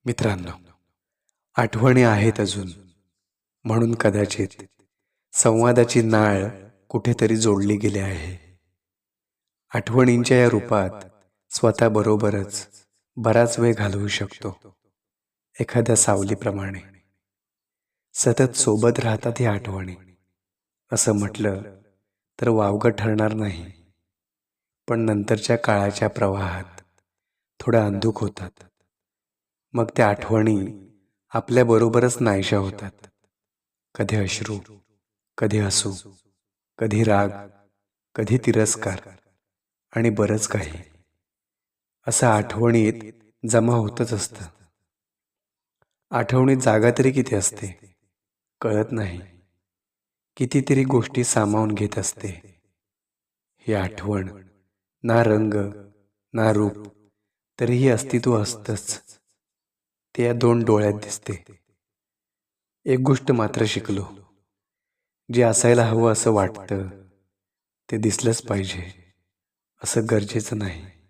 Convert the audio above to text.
मित्रांनो, आठवणी आहेत अजून, म्हणून कदाचित संवादाची नाळ कुठेतरी जोडली गेली आहे. आठवणींच्या या रूपात स्वतःबरोबरच बराच वेळ घालवू शकतो, एखाद्या सावलीप्रमाणे. सतत सोबत राहतात ही आठवणी, असं म्हटलं तर वावगं ठरणार नाही. पण नंतरच्या काळाच्या प्रवाहात थोड्या अंधुक होतात. मग त्या आठवणी आपल्याबरोबरच नाहीशा होतात. कधी अश्रू, कधी हसू, कधी राग, कधी तिरस्कार आणि बरंच काही. असं आठवणीत जमा होतच असतं. आठवणीत जागा तरी किती असते कळत नाही. कितीतरी गोष्टी सामावून घेत असते. ही आठवण ना रंग ना रूप, तरीही अस्तित्व असतंच. ते या दोन डोळ्यात दिसते. एक गोष्ट मात्र शिकलो, जे असायला हवं असं वाटतं ते दिसलंच पाहिजे असं गरजेचं नाही.